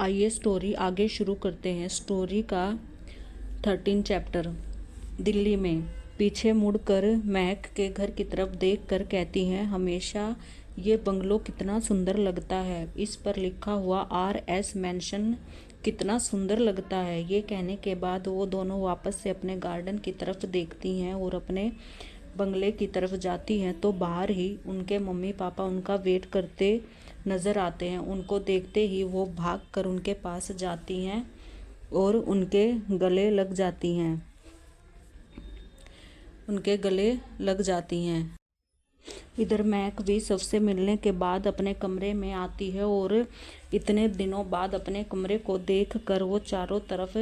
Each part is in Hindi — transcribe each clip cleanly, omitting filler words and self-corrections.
आइए स्टोरी आगे शुरू करते हैं। स्टोरी का 13 चैप्टर। दिल्ली में पीछे मुड़कर महक के घर की तरफ देखकर कहती हैं, हमेशा ये बंगलो कितना सुंदर लगता है। इस पर लिखा हुआ RS मैंशन कितना सुंदर लगता है। ये कहने के बाद वो दोनों वापस से अपने गार्डन की तरफ देखती हैं और अपने बंगले की तरफ जाती हैं तो बाहर ही उनके मम्मी पापा उनका वेट करते नज़र आते हैं। उनको देखते ही वो भागकर उनके पास जाती हैं और उनके गले लग जाती हैं। इधर महक भी सबसे मिलने के बाद अपने कमरे में आती है और इतने दिनों बाद अपने कमरे को देखकर वो चारों तरफ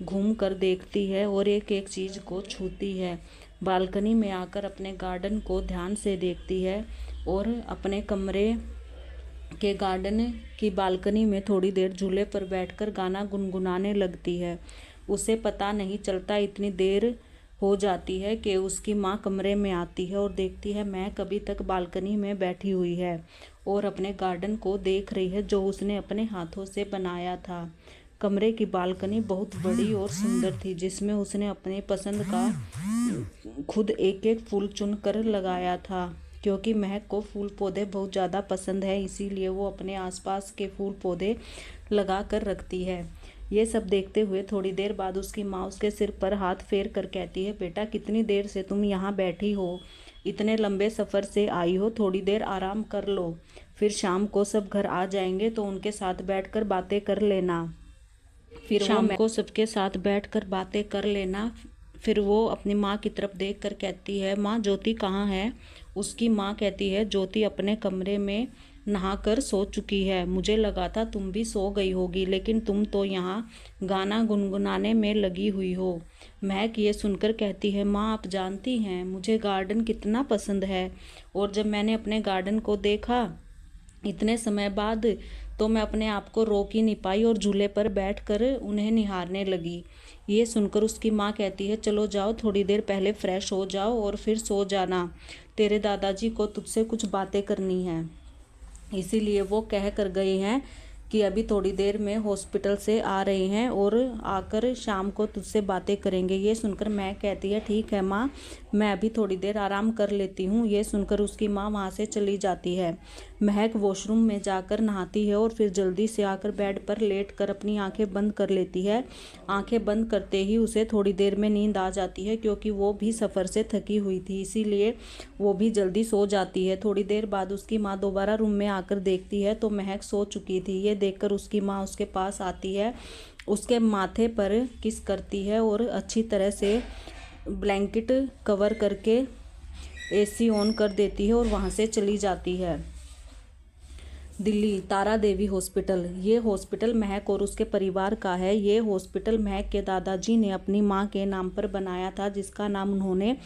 घूम कर देखती है और एक एक चीज़ को छूती है। बालकनी में आकर अपने गार्डन को ध्यान से देखती है और अपने कमरे के गार्डन की बालकनी में थोड़ी देर झूले पर बैठकर गाना गुनगुनाने लगती है। उसे पता नहीं चलता इतनी देर हो जाती है कि उसकी माँ कमरे में आती है और देखती है महक अभी तक बालकनी में बैठी हुई है और अपने गार्डन को देख रही है जो उसने अपने हाथों से बनाया था। कमरे की बालकनी बहुत बड़ी और सुंदर थी जिसमें उसने अपने पसंद का खुद एक एक फूल चुन कर लगाया था। क्योंकि महक को फूल पौधे बहुत ज़्यादा पसंद है इसीलिए वो अपने आसपास के फूल पौधे लगा कर रखती है। ये सब देखते हुए थोड़ी देर बाद उसकी माँ उसके सिर पर हाथ फेर कर कहती है, बेटा कितनी देर से तुम यहाँ बैठी हो, इतने लंबे सफ़र से आई हो, थोड़ी देर आराम कर लो, फिर शाम को सब घर आ जाएंगे तो उनके साथ बैठकर बातें कर लेना। फिर वो अपनी माँ की तरफ देख कर कहती है, माँ ज्योति कहाँ है। उसकी माँ कहती है, ज्योति अपने कमरे में नहाकर सो चुकी है, मुझे लगा था तुम भी सो गई होगी लेकिन तुम तो यहाँ गाना गुनगुनाने में लगी हुई हो। महक ये सुनकर कहती है, माँ आप जानती हैं मुझे गार्डन कितना पसंद है और जब मैंने अपने गार्डन को देखा इतने समय बाद तो मैं अपने आप को रोक ही नहीं पाई और झूले पर बैठकर उन्हें निहारने लगी। ये सुनकर उसकी माँ कहती है, चलो जाओ थोड़ी देर पहले फ्रेश हो जाओ और फिर सो जाना, तेरे दादाजी को तुझसे कुछ बातें करनी है, इसीलिए वो कह कर गए हैं कि अभी थोड़ी देर में हॉस्पिटल से आ रहे हैं और आकर शाम को तुझसे बातें करेंगे। ये सुनकर महक कहती है, ठीक है माँ, मैं अभी थोड़ी देर आराम कर लेती हूँ। ये सुनकर उसकी माँ वहाँ से चली जाती है। महक वॉशरूम में जाकर नहाती है और फिर जल्दी से आकर बेड पर लेटकर अपनी आंखें बंद कर लेती है। आंखें बंद करते ही उसे थोड़ी देर में नींद आ जाती है क्योंकि वो भी सफ़र से थकी हुई थी, इसीलिए वो भी जल्दी सो जाती है। थोड़ी देर बाद उसकी माँ दोबारा रूम में आकर देखती है तो महक सो चुकी थी। ये देखकर उसकी माँ उसके पास आती है, उसके माथे पर किस करती है और अच्छी तरह से ब्लैंकेट कवर करके AC ऑन कर देती है और वहाँ से चली जाती है। दिल्ली तारा देवी हॉस्पिटल। ये हॉस्पिटल महक और उसके परिवार का है। ये हॉस्पिटल महक के दादाजी ने अपनी माँ के नाम पर बनाया था जिसका नाम उन्होंने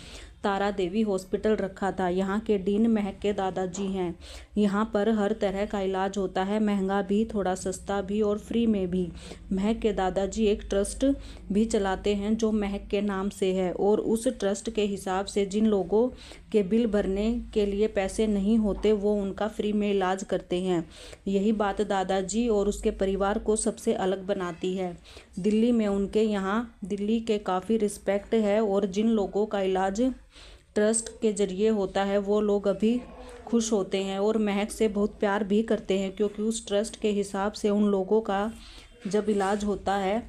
तारा देवी हॉस्पिटल रखा था। यहाँ के डीन महक के दादाजी हैं। यहाँ पर हर तरह का इलाज होता है, महंगा भी, थोड़ा सस्ता भी और फ्री में भी। महक के दादाजी एक ट्रस्ट भी चलाते हैं जो महक के नाम से है और उस ट्रस्ट के हिसाब से जिन लोगों के बिल भरने के लिए पैसे नहीं होते वो उनका फ्री में इलाज करते हैं। यही बात दादाजी और उसके परिवार को सबसे अलग बनाती है। दिल्ली में उनके यहाँ दिल्ली के काफ़ी रिस्पेक्ट है और जिन लोगों का इलाज ट्रस्ट के जरिए होता है वो लोग अभी खुश होते हैं और महक से बहुत प्यार भी करते हैं क्योंकि उस ट्रस्ट के हिसाब से उन लोगों का जब इलाज होता है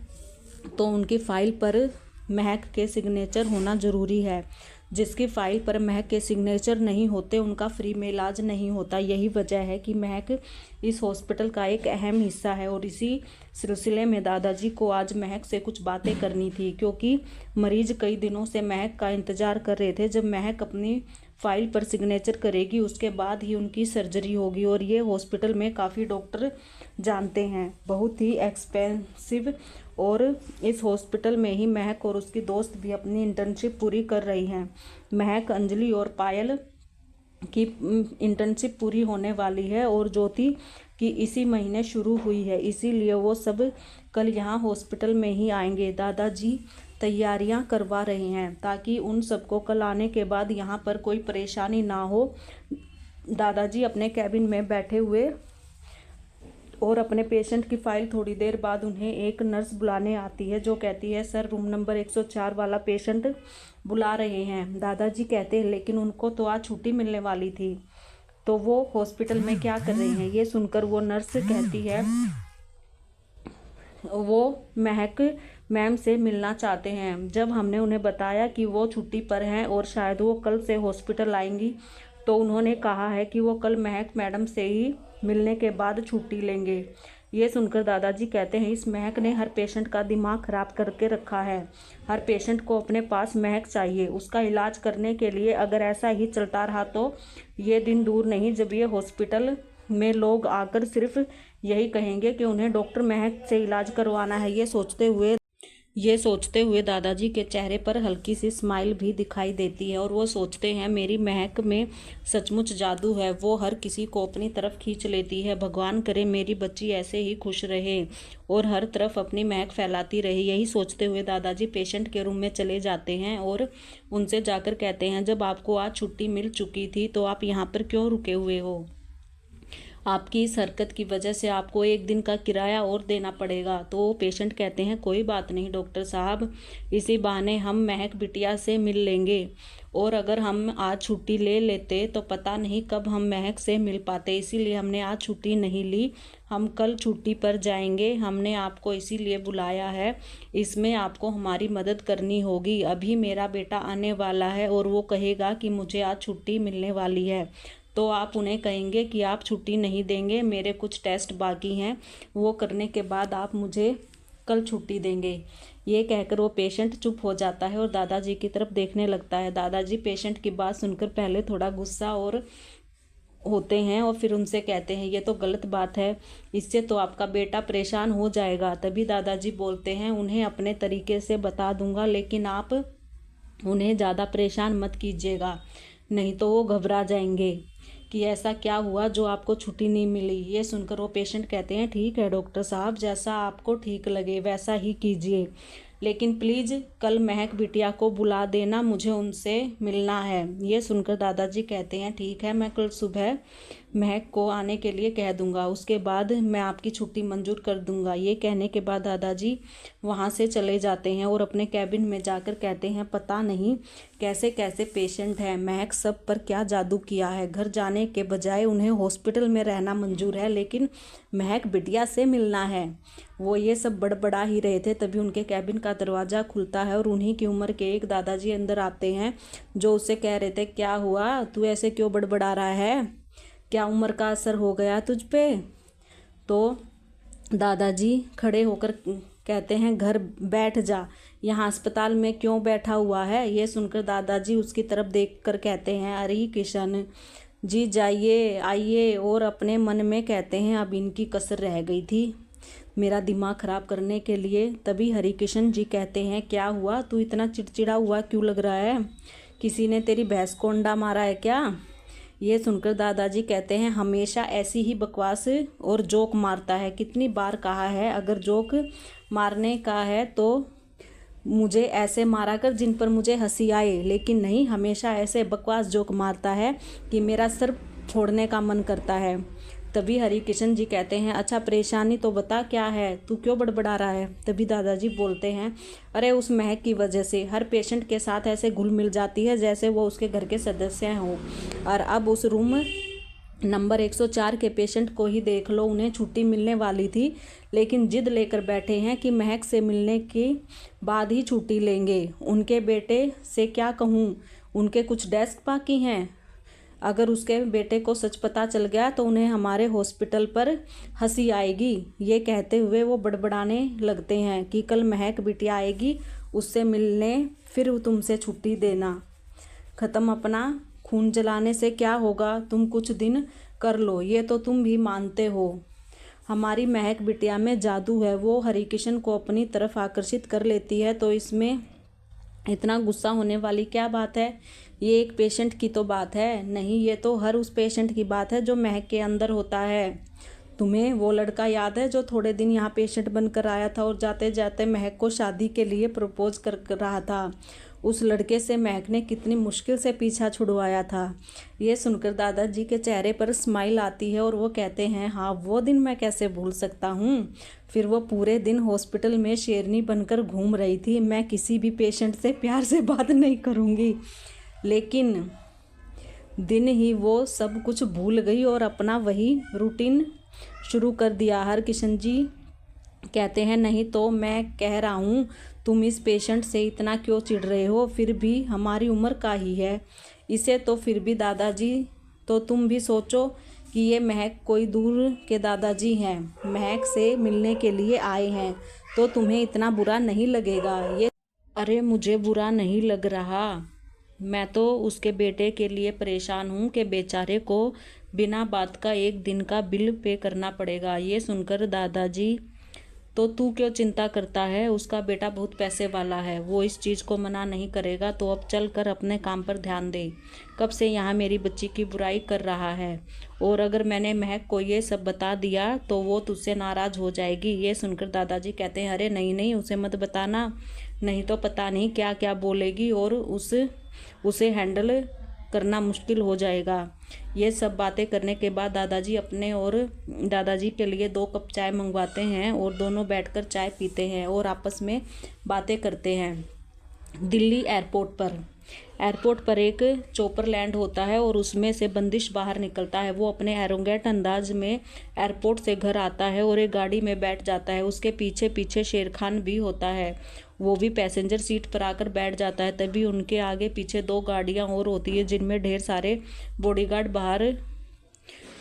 तो उनकी फ़ाइल पर महक के सिग्नेचर होना ज़रूरी है। जिसकी फ़ाइल पर महक के सिग्नेचर नहीं होते उनका फ्री में इलाज नहीं होता। यही वजह है कि महक इस हॉस्पिटल का एक अहम हिस्सा है और इसी सिलसिले में दादाजी को आज महक से कुछ बातें करनी थी क्योंकि मरीज कई दिनों से महक का इंतज़ार कर रहे थे। जब महक अपनी फ़ाइल पर सिग्नेचर करेगी उसके बाद ही उनकी सर्जरी होगी और ये हॉस्पिटल में काफ़ी डॉक्टर जानते हैं, बहुत ही एक्सपेंसिव। और इस हॉस्पिटल में ही महक और उसकी दोस्त भी अपनी इंटर्नशिप पूरी कर रही हैं। महक, अंजलि और पायल की इंटर्नशिप पूरी होने वाली है और ज्योति की इसी महीने शुरू हुई है, इसीलिए वो सब कल यहाँ हॉस्पिटल में ही आएंगे। दादाजी तैयारियां करवा रहे हैं ताकि उन सबको कल आने के बाद यहाँ पर कोई परेशानी ना हो। दादाजी अपने कैबिन में बैठे हुए और अपने पेशेंट की फाइल थोड़ी देर बाद उन्हें एक नर्स बुलाने आती है, जो कहती है सर रूम नंबर 104 वाला पेशेंट बुला रहे हैं। दादाजी कहते हैं लेकिन उनको तो आज छुट्टी मिलने वाली थी, तो वो हॉस्पिटल में क्या कर रहे हैं। ये सुनकर वो नर्स कहती है वो महक मैम से मिलना चाहते हैं। जब हमने उन्हें बताया कि वो छुट्टी पर हैं और शायद वो कल से हॉस्पिटल आएंगी, तो उन्होंने कहा है कि वो कल महक मैडम से ही मिलने के बाद छुट्टी लेंगे। ये सुनकर दादाजी कहते हैं इस महक ने हर पेशेंट का दिमाग ख़राब करके रखा है। हर पेशेंट को अपने पास महक चाहिए उसका इलाज करने के लिए। अगर ऐसा ही चलता रहा तो ये दिन दूर नहीं जब ये हॉस्पिटल में लोग आकर सिर्फ यही कहेंगे कि उन्हें डॉक्टर महक से इलाज करवाना है। ये सोचते हुए दादाजी के चेहरे पर हल्की सी स्माइल भी दिखाई देती है और वो सोचते हैं मेरी महक में सचमुच जादू है, वो हर किसी को अपनी तरफ खींच लेती है। भगवान करे मेरी बच्ची ऐसे ही खुश रहे और हर तरफ अपनी महक फैलाती रहे। यही सोचते हुए दादाजी पेशेंट के रूम में चले जाते हैं और उनसे जाकर कहते हैं जब आपको आज छुट्टी मिल चुकी थी तो आप यहाँ पर क्यों रुके हुए हो। आपकी इस हरकत की वजह से आपको एक दिन का किराया और देना पड़ेगा। तो पेशेंट कहते हैं कोई बात नहीं डॉक्टर साहब, इसी बहाने हम महक बिटिया से मिल लेंगे, और अगर हम आज छुट्टी ले लेते तो पता नहीं कब हम महक से मिल पाते, इसीलिए हमने आज छुट्टी नहीं ली। हम कल छुट्टी पर जाएंगे। हमने आपको इसीलिए बुलाया है, इसमें आपको हमारी मदद करनी होगी। अभी मेरा बेटा आने वाला है और वो कहेगा कि मुझे आज छुट्टी मिलने वाली है, तो आप उन्हें कहेंगे कि आप छुट्टी नहीं देंगे, मेरे कुछ टेस्ट बाकी हैं, वो करने के बाद आप मुझे कल छुट्टी देंगे। ये कहकर वो पेशेंट चुप हो जाता है और दादाजी की तरफ देखने लगता है। दादाजी पेशेंट की बात सुनकर पहले थोड़ा गुस्सा और होते हैं और फिर उनसे कहते हैं ये तो गलत बात है, इससे तो आपका बेटा परेशान हो जाएगा। तभी दादाजी बोलते हैं उन्हें अपने तरीके से बता दूंगा, लेकिन आप उन्हें ज़्यादा परेशान मत कीजिएगा, नहीं तो वो घबरा जाएंगे कि ऐसा क्या हुआ जो आपको छुट्टी नहीं मिली। ये सुनकर वो पेशेंट कहते हैं ठीक है डॉक्टर साहब, जैसा आपको ठीक लगे वैसा ही कीजिए, लेकिन प्लीज़ कल महक बिटिया को बुला देना, मुझे उनसे मिलना है। ये सुनकर दादाजी कहते हैं ठीक है, मैं कल सुबह महक को आने के लिए कह दूंगा, उसके बाद मैं आपकी छुट्टी मंजूर कर दूंगा। ये कहने के बाद दादाजी वहाँ से चले जाते हैं और अपने कैबिन में जाकर कहते हैं पता नहीं कैसे कैसे पेशेंट हैं, महक सब पर क्या जादू किया है। घर जाने के बजाय उन्हें हॉस्पिटल में रहना मंजूर है, लेकिन महक बिटिया से मिलना है। वो ये सब बड़बड़ा ही रहे थे, तभी उनके कैबिन का दरवाज़ा खुलता है और उन्हीं की उम्र के एक दादाजी अंदर आते हैं, जो उससे कह रहे थे क्या हुआ, तू ऐसे क्यों बड़बड़ा रहा है, क्या उम्र का असर हो गया तुझ पे। तो दादाजी खड़े होकर कहते हैं घर बैठ जा, यहाँ अस्पताल में क्यों बैठा हुआ है। ये सुनकर दादाजी उसकी तरफ देखकर कहते हैं अरे किशन जी जाइए आइए, और अपने मन में कहते हैं अब इनकी कसर रह गई थी मेरा दिमाग ख़राब करने के लिए। तभी हरिकिशन जी कहते हैं क्या हुआ, तू इतना चिड़चिड़ा हुआ क्यों लग रहा है, किसी ने तेरी भैंस को अंडा मारा है क्या। ये सुनकर दादाजी कहते हैं हमेशा ऐसी ही बकवास और जोक मारता है, कितनी बार कहा है अगर जोक मारने का है तो मुझे ऐसे मारा कर जिन पर मुझे हंसी आए, लेकिन नहीं, हमेशा ऐसे बकवास जोक मारता है कि मेरा सर फोड़ने का मन करता है। तभी हरिकिशन जी कहते हैं अच्छा परेशानी तो बता क्या है, तू क्यों बड़बड़ा रहा है। तभी दादाजी बोलते हैं अरे उस महक की वजह से हर पेशेंट के साथ ऐसे घुल मिल जाती है जैसे वो उसके घर के सदस्य हों, और अब उस रूम नंबर 104 के पेशेंट को ही देख लो, उन्हें छुट्टी मिलने वाली थी लेकिन जिद लेकर बैठे हैं कि महक से मिलने के बाद ही छुट्टी लेंगे। उनके बेटे से क्या कहूँ, उनके कुछ डेस्क बाकी हैं, अगर उसके बेटे को सच पता चल गया तो उन्हें हमारे हॉस्पिटल पर हंसी आएगी। ये कहते हुए वो बड़बड़ाने लगते हैं कि कल महक बिटिया आएगी, उससे मिलने, फिर तुमसे छुट्टी देना, ख़त्म, अपना खून जलाने से क्या होगा, तुम कुछ दिन कर लो, ये तो तुम भी मानते हो। हमारी महक बिटिया में जादू है, वो हरिकिशन को अपनी तरफ आकर्षित कर लेती है, तो इसमें इतना गुस्सा होने वाली क्या बात है। ये एक पेशेंट की तो बात है नहीं, ये तो हर उस पेशेंट की बात है जो महक के अंदर होता है। तुम्हें वो लड़का याद है जो थोड़े दिन यहाँ पेशेंट बनकर आया था और जाते जाते महक को शादी के लिए प्रपोज कर रहा था। उस लड़के से महक ने कितनी मुश्किल से पीछा छुड़वाया था। ये सुनकर दादाजी के चेहरे पर स्माइल आती है और वो कहते हैं, हाँ वो दिन मैं कैसे भूल सकता हूँ। फिर वो पूरे दिन हॉस्पिटल में शेरनी बनकर घूम रही थी। मैं किसी भी पेशेंट से प्यार से बात नहीं करूँगी, लेकिन दिन ही वो सब कुछ भूल गई और अपना वही रूटीन शुरू कर दिया। हरकिशन जी कहते हैं, नहीं तो मैं कह रहा हूँ तुम इस पेशेंट से इतना क्यों चिढ़ रहे हो, फिर भी हमारी उम्र का ही है इसे तो फिर भी दादाजी, तो तुम भी सोचो कि ये महक कोई दूर के दादाजी हैं, महक से मिलने के लिए आए हैं, तो तुम्हें इतना बुरा नहीं लगेगा। ये अरे मुझे बुरा नहीं लग रहा, मैं तो उसके बेटे के लिए परेशान हूँ कि बेचारे को बिना बात का एक दिन का बिल पे करना पड़ेगा। ये सुनकर दादाजी, तो तू क्यों चिंता करता है, उसका बेटा बहुत पैसे वाला है, वो इस चीज़ को मना नहीं करेगा, तो अब चल कर अपने काम पर ध्यान दे। कब से यहाँ मेरी बच्ची की बुराई कर रहा है, और अगर मैंने महक को ये सब बता दिया तो वो तुझसे नाराज़ हो जाएगी। ये सुनकर दादाजी कहते हैं, अरे नहीं नहीं उसे मत बताना, नहीं तो पता नहीं क्या क्या बोलेगी और उसे हैंडल करना मुश्किल हो जाएगा। ये सब बातें करने के बाद दादाजी अपने और दादाजी के लिए 2 कप चाय मंगवाते हैं और दोनों बैठकर चाय पीते हैं और आपस में बातें करते हैं। दिल्ली एयरपोर्ट पर एक चॉपर लैंड होता है और उसमें से बंदिश बाहर निकलता है। वो अपने एरोगेंट अंदाज में एयरपोर्ट से घर आता है और एक गाड़ी में बैठ जाता है। उसके पीछे पीछे शेर खान भी होता है, वो भी पैसेंजर सीट पर आकर बैठ जाता है। तभी उनके आगे पीछे 2 गाड़ियां और होती है जिनमें ढेर सारे बॉडीगार्ड बाहर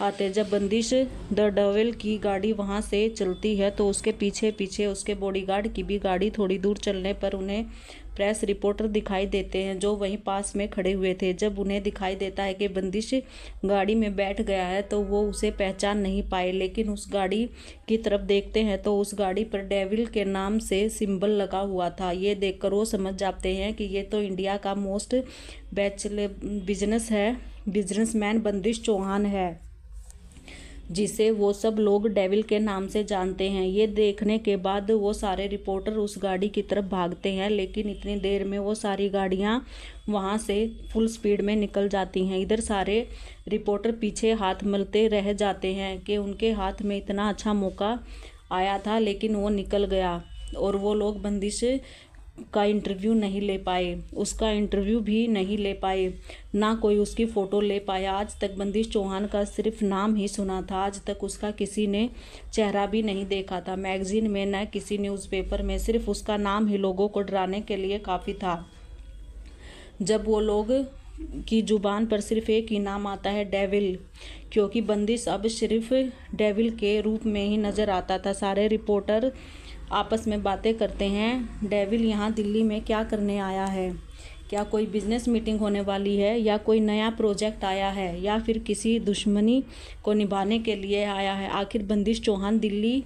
आते। जब बंदिश द डेविल की गाड़ी वहां से चलती है तो उसके पीछे पीछे उसके बॉडीगार्ड की भी गाड़ी थोड़ी दूर चलने पर उन्हें प्रेस रिपोर्टर दिखाई देते हैं जो वहीं पास में खड़े हुए थे। जब उन्हें दिखाई देता है कि बंदिश गाड़ी में बैठ गया है तो वो उसे पहचान नहीं पाए, लेकिन उस गाड़ी की तरफ देखते हैं तो उस गाड़ी पर डेविल के नाम से सिंबल लगा हुआ था। ये देखकर वो समझ जाते हैं कि ये तो इंडिया का मोस्ट बिजनेसमैन बंदिश चौहान है, जिसे वो सब लोग डेविल के नाम से जानते हैं। ये देखने के बाद वो सारे रिपोर्टर उस गाड़ी की तरफ भागते हैं, लेकिन इतनी देर में वो सारी गाड़ियां वहां से फुल स्पीड में निकल जाती हैं। इधर सारे रिपोर्टर पीछे हाथ मलते रह जाते हैं कि उनके हाथ में इतना अच्छा मौका आया था लेकिन वो निकल गया, और वो लोग बंदिश का इंटरव्यू नहीं ले पाए, उसका इंटरव्यू भी नहीं ले पाए, ना कोई उसकी फ़ोटो ले पाया। आज तक बंदिश चौहान का सिर्फ नाम ही सुना था, आज तक उसका किसी ने चेहरा भी नहीं देखा था। मैगजीन में न किसी न्यूज़पेपर में, सिर्फ उसका नाम ही लोगों को डराने के लिए काफ़ी था। जब वो लोग की जुबान पर सिर्फ एक ही नाम आता है, डेविल, क्योंकि बंदिश अब सिर्फ डेविल के रूप में ही नज़र आता था। सारे रिपोर्टर आपस में बातें करते हैं, डेविल यहाँ दिल्ली में क्या करने आया है, क्या कोई बिजनेस मीटिंग होने वाली है, या कोई नया प्रोजेक्ट आया है, या फिर किसी दुश्मनी को निभाने के लिए आया है। आखिर बंदिश चौहान दिल्ली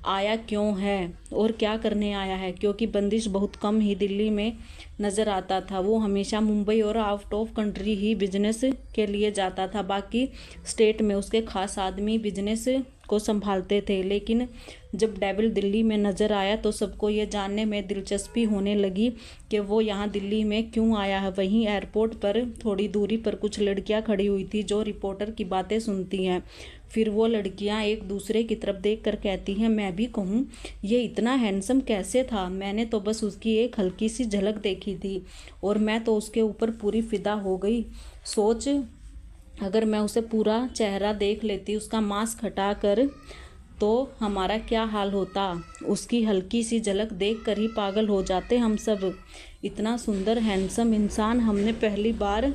आया क्यों है और क्या करने आया है, क्योंकि बंदिश बहुत कम ही दिल्ली में नज़र आता था। वो हमेशा मुंबई और out of country he business के लिए जाता था। बाकी स्टेट में उसके खास आदमी बिजनेस को संभालते थे, लेकिन जब डेविल दिल्ली में नज़र आया तो सबको ये जानने में दिलचस्पी होने लगी कि वो यहाँ दिल्ली में क्यों आया है। वहीं एयरपोर्ट पर थोड़ी दूरी पर कुछ लड़कियाँ खड़ी हुई थी जो रिपोर्टर की बातें सुनती हैं। फिर वो लड़कियाँ एक दूसरे की तरफ देखकर कहती हैं, मैं भी कहूँ ये इतना हैंडसम कैसे था, मैंने तो बस उसकी एक हल्की सी झलक देखी थी और मैं तो उसके ऊपर पूरी फिदा हो गई। सोच अगर मैं उसे पूरा चेहरा देख लेती, उसका मास्क हटा कर, तो हमारा क्या हाल होता। उसकी हल्की सी झलक देखकर ही पागल हो जाते हम सब। इतना सुंदर हैंडसम इंसान हमने पहली बार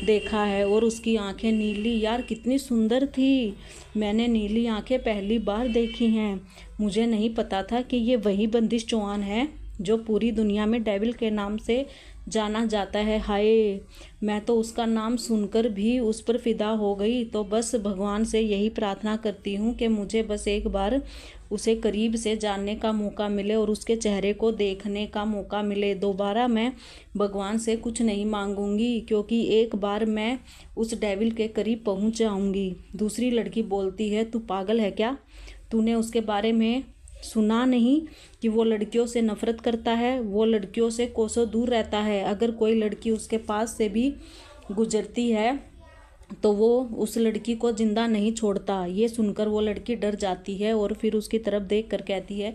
देखा है, और उसकी आंखें नीली, यार कितनी सुंदर थी। मैंने नीली आंखें पहली बार देखी हैं। मुझे नहीं पता था कि ये वही बंदिश चौहान है जो पूरी दुनिया में डेविल के नाम से जाना जाता है। हाय, मैं तो उसका नाम सुनकर भी उस पर फिदा हो गई। तो बस भगवान से यही प्रार्थना करती हूँ कि मुझे बस एक बार उसे करीब से जानने का मौका मिले और उसके चेहरे को देखने का मौका मिले। दोबारा मैं भगवान से कुछ नहीं मांगूंगी, क्योंकि एक बार मैं उस डेविल के करीब पहुंच जाऊंगी। दूसरी लड़की बोलती है, तू पागल है क्या? तूने उसके बारे में सुना नहीं कि वो लड़कियों से नफरत करता है, वो लड़कियों से कोसों दूर रहता है। अगर कोई लड़की उसके पास से भी गुजरती है तो वो उस लड़की को जिंदा नहीं छोड़ता। ये सुनकर वो लड़की डर जाती है और फिर उसकी तरफ देख कर कहती है,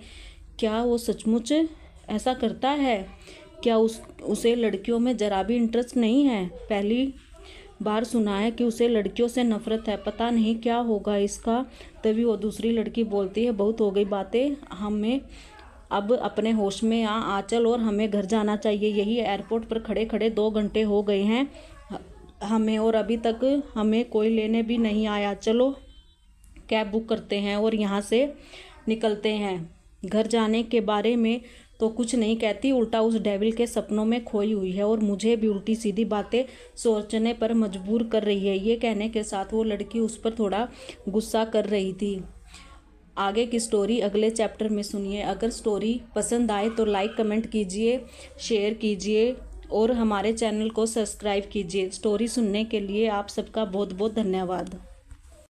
क्या वो सचमुच ऐसा करता है? क्या उसे लड़कियों में जरा भी इंटरेस्ट नहीं है? पहली बार सुना है कि उसे लड़कियों से नफरत है, पता नहीं क्या होगा इसका। तभी वो दूसरी लड़की बोलती है, बहुत हो गई बातें, हमें अब अपने होश में आ चल और हमें घर जाना चाहिए। यही एयरपोर्ट पर खड़े खड़े 2 घंटे हो गए हैं हमें, और अभी तक हमें कोई लेने भी नहीं आया। चलो कैब बुक करते हैं और यहाँ से निकलते हैं। घर जाने के बारे में तो कुछ नहीं कहती, उल्टा उस डेविल के सपनों में खोई हुई है और मुझे भी उल्टी सीधी बातें सोचने पर मजबूर कर रही है। ये कहने के साथ वो लड़की उस पर थोड़ा गुस्सा कर रही थी। आगे की स्टोरी अगले चैप्टर में सुनिए। अगर स्टोरी पसंद आए तो लाइक कमेंट कीजिए, शेयर कीजिए और हमारे चैनल को सब्सक्राइब कीजिए। स्टोरी सुनने के लिए आप सबका बहुत बहुत धन्यवाद।